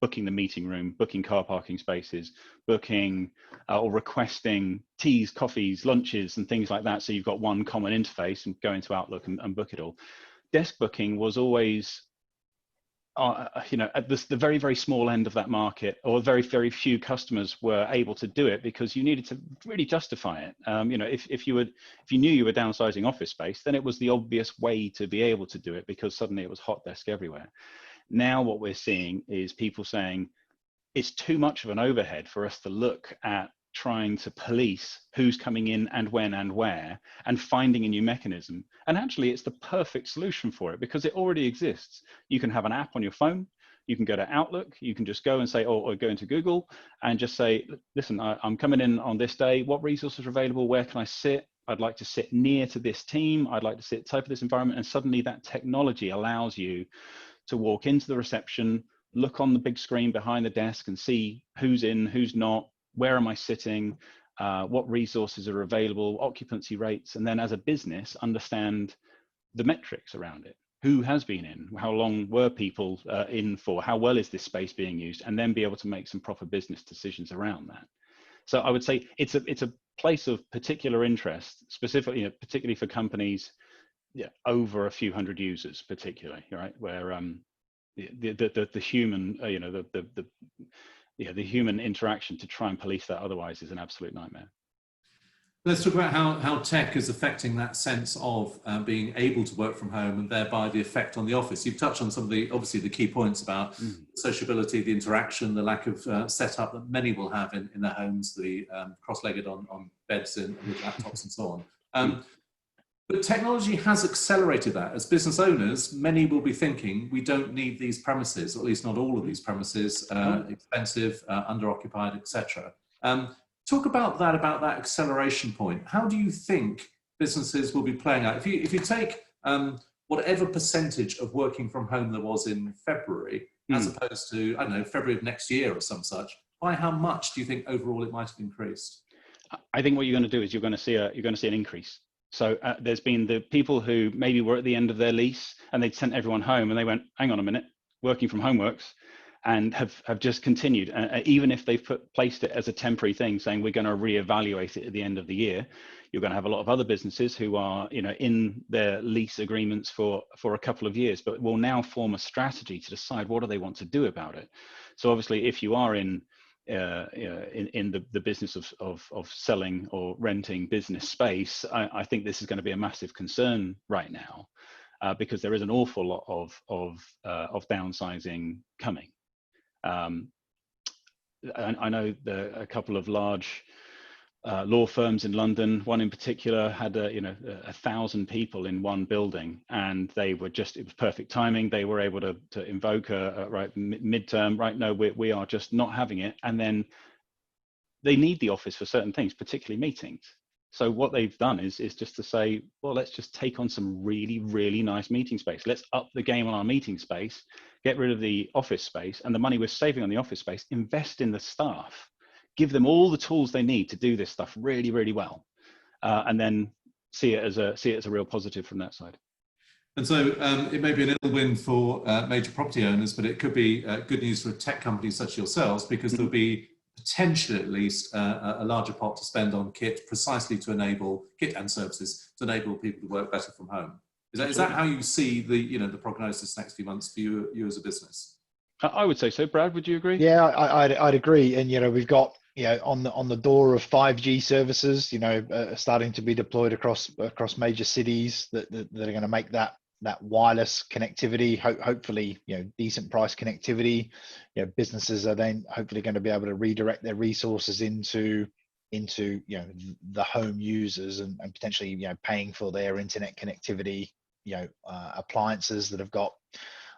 booking the meeting room, booking car parking spaces, booking or requesting teas, coffees, lunches, and things like that. So you've got one common interface and go into Outlook and book it all. Desk booking was always at the very, very small end of that market, or very, very few customers were able to do it because you needed to really justify it. If you knew you were downsizing office space, then it was the obvious way to be able to do it, because suddenly it was hot desk everywhere. Now what we're seeing is people saying it's too much of an overhead for us to look at trying to police who's coming in and when and where, and finding a new mechanism. And actually, it's the perfect solution for it, because it already exists. You can have an app on your phone. You can go to Outlook. You can just go and say, or go into Google and just say, listen, I'm coming in on this day. What resources are available? Where can I sit? I'd like to sit near to this team. I'd like to sit type of this environment. And suddenly that technology allows you to walk into the reception, look on the big screen behind the desk and see who's in, who's not, where am I sitting, what resources are available, occupancy rates, and then as a business, understand the metrics around it. Who has been in? How long were people in for? How well is this space being used? And then be able to make some proper business decisions around that. So I would say it's a place of particular interest, specifically, particularly for companies over a few hundred users, particularly, right? Where the human, the human interaction to try and police that otherwise is an absolute nightmare. Let's talk about how tech is affecting that sense of being able to work from home and thereby the effect on the office. You've touched on some of the, obviously, the key points about sociability, the interaction, the lack of setup that many will have in their homes, the cross-legged on beds and with laptops and so on. But technology has accelerated that. As business owners, many will be thinking, we don't need these premises, or at least not all of these premises, expensive, underoccupied, etc. Talk about that acceleration point. How do you think businesses will be playing out? If you take whatever percentage of working from home there was in February, as opposed to, I don't know, February of next year or some such, by how much do you think overall it might have increased? I think what you're going to do is you're going to see an increase. So there's been the people who maybe were at the end of their lease and they'd sent everyone home and they went, hang on a minute, working from home works, and have just continued. Even if they've placed it as a temporary thing, saying we're going to reevaluate it at the end of the year, you're going to have a lot of other businesses who are, in their lease agreements for a couple of years, but will now form a strategy to decide what do they want to do about it. So obviously, if you are in the business of selling or renting business space, I think this is going to be a massive concern right now, because there is an awful lot of downsizing coming. I know a couple of large law firms in London. One in particular had 1,000 people in one building, and it was perfect timing. They were able to invoke a midterm, right? No, we are just not having it. And then they need the office for certain things, particularly meetings. So what they've done is just to say, well, let's just take on some really, really nice meeting space. Let's up the game on our meeting space, get rid of the office space, and the money we're saving on the office space, invest in the staff, give them all the tools they need to do this stuff really, really well, and then see it as a real positive from that side. And so it may be an ill win for major property owners, but it could be good news for tech companies such as yourselves, because there'll be potentially at least a larger pot to spend on kit, precisely to enable kit and services to enable people to work better from home. Is that how you see the prognosis next few months for you as a business? I would say so. Brad, would you agree? Yeah, I'd agree. And we've got on the door of 5G services, starting to be deployed across major cities that are going to make that wireless connectivity, hopefully, decent price connectivity. Businesses are then hopefully going to be able to redirect their resources into the home users and potentially, paying for their internet connectivity, appliances that have got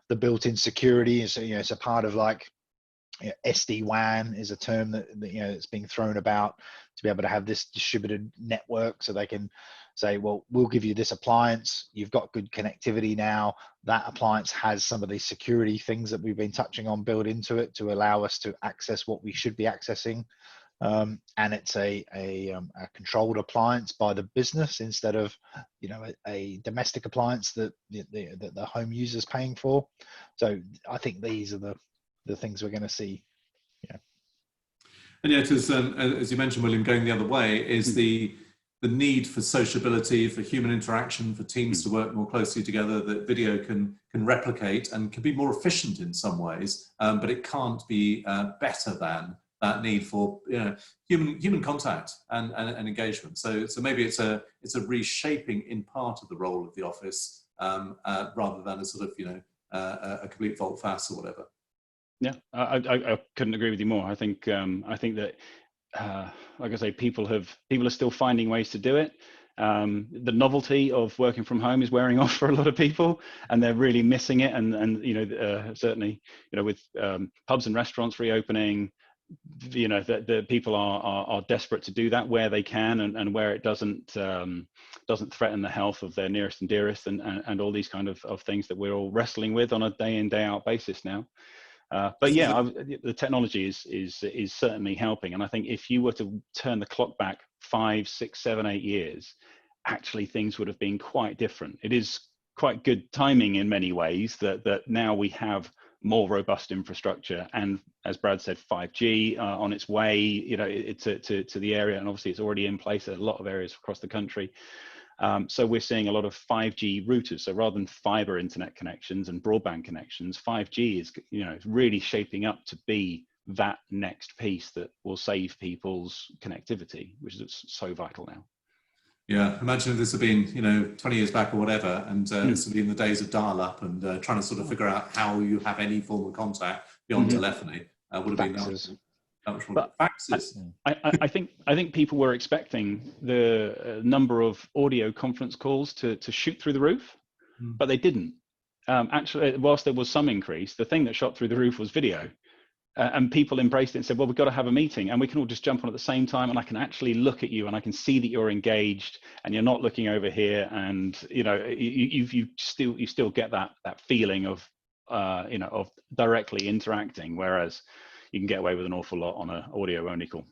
the built-in security. So, it's a part of SD-WAN is a term that it's being thrown about, to be able to have this distributed network, so they can say, well, we'll give you this appliance, you've got good connectivity now, that appliance has some of these security things that we've been touching on built into it to allow us to access what we should be accessing, and it's a controlled appliance by the business instead of a domestic appliance that the home user's paying for. So I think these are the things we're going to see. And yet, as you mentioned, William, going the other way is the need for sociability, for human interaction, for teams to work more closely together, that video can replicate and can be more efficient in some ways, but it can't be better than that need for human contact and engagement. So maybe it's a reshaping in part of the role of the office, rather than a sort of a complete volte-face or whatever. Yeah, I couldn't agree with you more. I think that, like I say, people are still finding ways to do it. The novelty of working from home is wearing off for a lot of people, and they're really missing it. And certainly, with pubs and restaurants reopening, the people are desperate to do that where they can, and where it doesn't threaten the health of their nearest and dearest, and all these kind of things that we're all wrestling with on a day in, day out basis now. But yeah, the technology is certainly helping. And I think if you were to turn the clock back 5, 6, 7, 8 years, actually things would have been quite different. It is quite good timing in many ways that now we have more robust infrastructure, and as Brad said, 5G on its way, to the area, and obviously it's already in place in a lot of areas across the country. So we're seeing a lot of 5G routers. So rather than fiber internet connections and broadband connections, 5G is really shaping up to be that next piece that will save people's connectivity, which is so vital now. Yeah, imagine if this had been, 20 years back or whatever, and this would be in the days of dial-up and trying to sort of figure out how you have any form of contact beyond telephony. Would have been that much more. Faxes. I think people were expecting the number of audio conference calls to shoot through the roof, but they didn't. Actually, whilst there was some increase, the thing that shot through the roof was video. And people embraced it and said, well, we've got to have a meeting and we can all just jump on at the same time and I can actually look at you and I can see that you're engaged and you're not looking over here. And, you still get that feeling of, of directly interacting, whereas you can get away with an awful lot on an audio only call.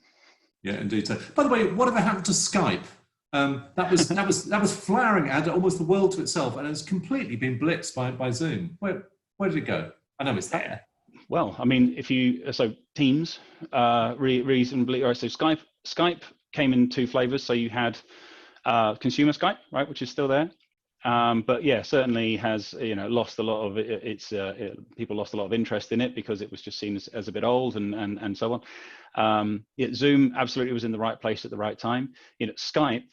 Yeah, indeed. So, by the way, whatever happened to Skype? That was flowering at almost the world to itself and it's completely been blitzed by Zoom. Where did it go? I know it's there. Well, I mean, so Teams, reasonably, or so Skype came in two flavors. So you had consumer Skype, right, which is still there. But yeah, certainly has, lost a lot of people lost a lot of interest in it because it was just seen as a bit old and so on. Zoom absolutely was in the right place at the right time. Skype,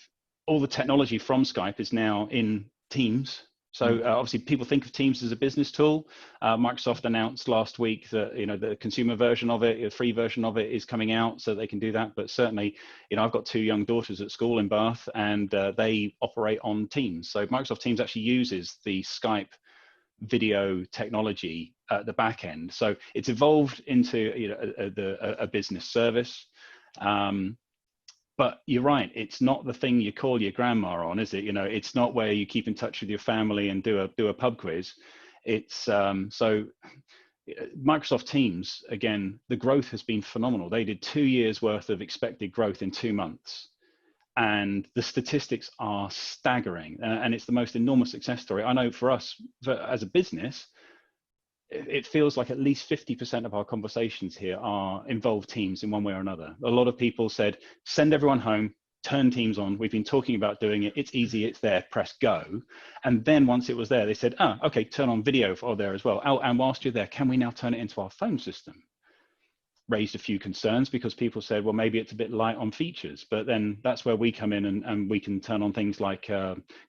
all the technology from Skype is now in Teams. So obviously people think of Teams as a business tool. Microsoft announced last week that, the consumer version of it, the free version of it is coming out so they can do that. But certainly, I've got two young daughters at school in Bath and they operate on Teams. So Microsoft Teams actually uses the Skype video technology at the back end. So it's evolved into, a business service. But you're right, it's not the thing you call your grandma on, is it? It's not where you keep in touch with your family and do a pub quiz. It's so Microsoft Teams, again, the growth has been phenomenal. They did 2 years worth of expected growth in 2 months. And the statistics are staggering. And it's the most enormous success story. I know for us, as a business, it feels like at least 50% of our conversations here involve Teams in one way or another. A lot of people said, send everyone home, turn Teams on. We've been talking about doing it. It's easy. It's there. Press go. And then once it was there, they said, okay, turn on video for there as well. Oh, and whilst you're there, can we now turn it into our phone system? Raised a few concerns because people said, well, maybe it's a bit light on features, but then that's where we come in and we can turn on things like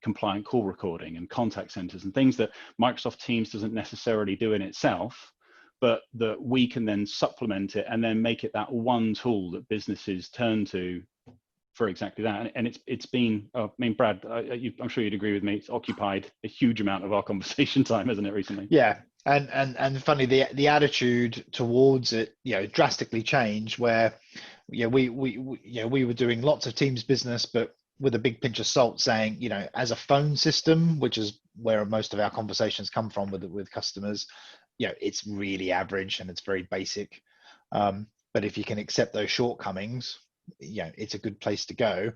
compliant call recording and contact centers and things that Microsoft Teams doesn't necessarily do in itself, but that we can then supplement it and then make it that one tool that businesses turn to for exactly that. And it's been, Brad, I'm sure you'd agree with me, it's occupied a huge amount of our conversation time, hasn't it, recently? Yeah. And funny, the attitude towards it, drastically changed. Where, we were doing lots of Teams business, but with a big pinch of salt, saying, as a phone system, which is where most of our conversations come from with customers, it's really average and it's very basic. But if you can accept those shortcomings, it's a good place to go.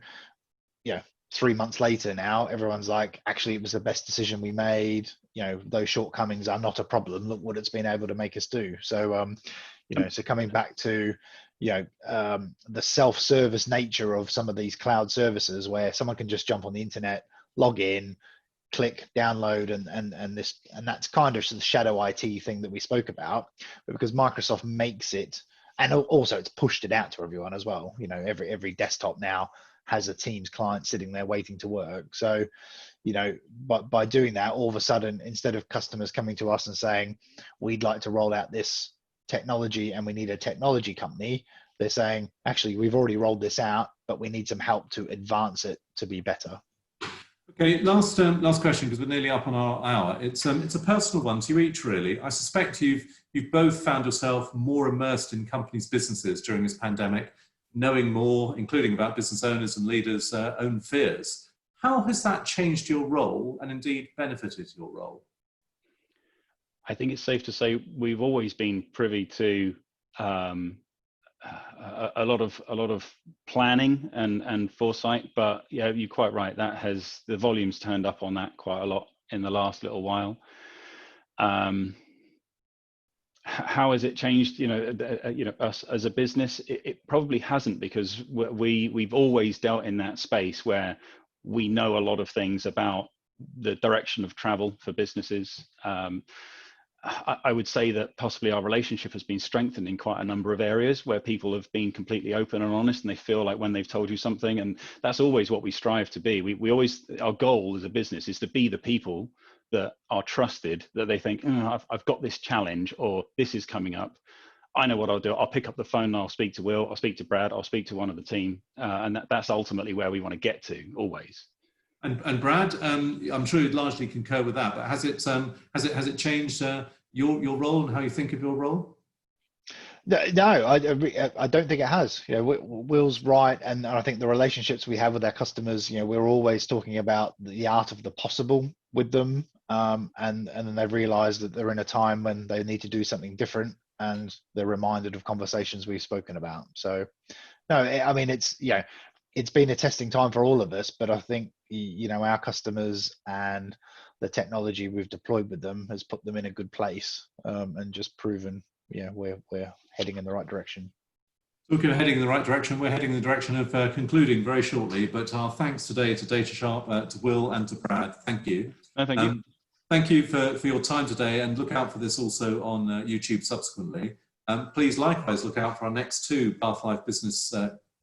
3 months later now, everyone's like, actually, it was the best decision we made. Those shortcomings are not a problem. Look what it's been able to make us do. So, so coming back to, the self-service nature of some of these cloud services where someone can just jump on the internet, log in, click, download, and that's kind of the shadow IT thing that we spoke about. But because Microsoft makes it, and also it's pushed it out to everyone as well. Every desktop now has a Teams client sitting there waiting to work. So, but by doing that, all of a sudden, instead of customers coming to us and saying, we'd like to roll out this technology and we need a technology company, they're saying, actually, we've already rolled this out, but we need some help to advance it to be better. Okay, last question, because we're nearly up on our hour. It's a personal one to you each, really. I suspect you've both found yourself more immersed in companies' businesses during this pandemic, knowing more, including about business owners and leaders' own fears. How has that changed your role and indeed benefited your role? I think it's safe to say we've always been privy to a lot of planning and foresight, but yeah, you're quite right. The volume's turned up on that quite a lot in the last little while. How has it changed, us as a business? It probably hasn't, because we've always dealt in that space where we know a lot of things about the direction of travel for businesses. I would say that possibly our relationship has been strengthened in quite a number of areas where people have been completely open and honest, and they feel like when they've told you something, and that's always what we strive to be. We always, our goal as a business is to be the people that are trusted, that they think, oh, I've got this challenge, or this is coming up. I know what I'll do. I'll pick up the phone and I'll speak to Will, I'll speak to Brad, I'll speak to one of the team. And that's ultimately where we want to get to always. And Brad, I'm sure you'd largely concur with that, but has it changed your role and how you think of your role? No, I don't think it has. You know, Will's right, and I think the relationships we have with our customers, you know, we're always talking about the art of the possible with them, and then they've realised that they're in a time when they need to do something different, and they're reminded of conversations we've spoken about. So, no, I mean, it's been a testing time for all of us, but I think, you know, our customers and the technology we've deployed with them has put them in a good place, and just proven, yeah, we're heading in the right direction. Talking of heading in the right direction, we're heading in the direction of concluding very shortly, but our thanks today to Datasharp, to Will and to Brad. Thank you. No, thank you. Thank you for your time today, and look out for this also on YouTube subsequently. Please likewise look out for our next two Bath Life business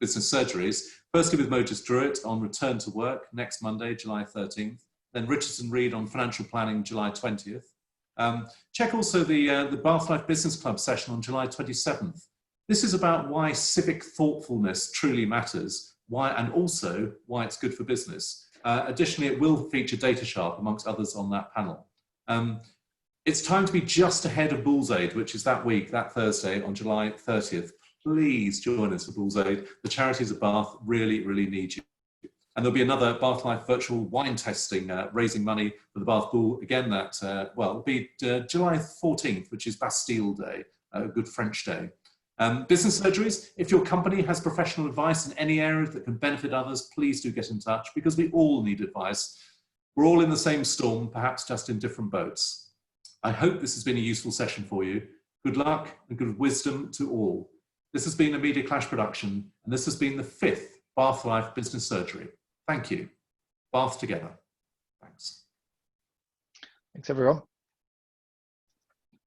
surgeries. Firstly with Mojus Druitt on return to work next Monday, July 13th. Then Richardson Reed on financial planning, July 20th. Check also the Bath Life Business Club session on July 27th. This is about why civic thoughtfulness truly matters, and also why it's good for business. Additionally, it will feature Datasharp amongst others on that panel. It's time to be just ahead of Bull's Aid, which is that week, that Thursday on July 30th. Please join us for Bull's Aid. The charities of Bath really, really need you. And there'll be another Bath Life virtual wine testing, raising money for the Bath Bull. Again, it'll be July 14th, which is Bastille Day, a good French day. Business surgeries, if your company has professional advice in any area that can benefit others, please do get in touch, because we all need advice. We're all in the same storm, perhaps just in different boats. I hope this has been a useful session for you. Good luck and good wisdom to all. This has been a Media Clash production, and this has been the 5th Bath Life Business Surgery. Thank you. Bath together. Thanks. Thanks, everyone.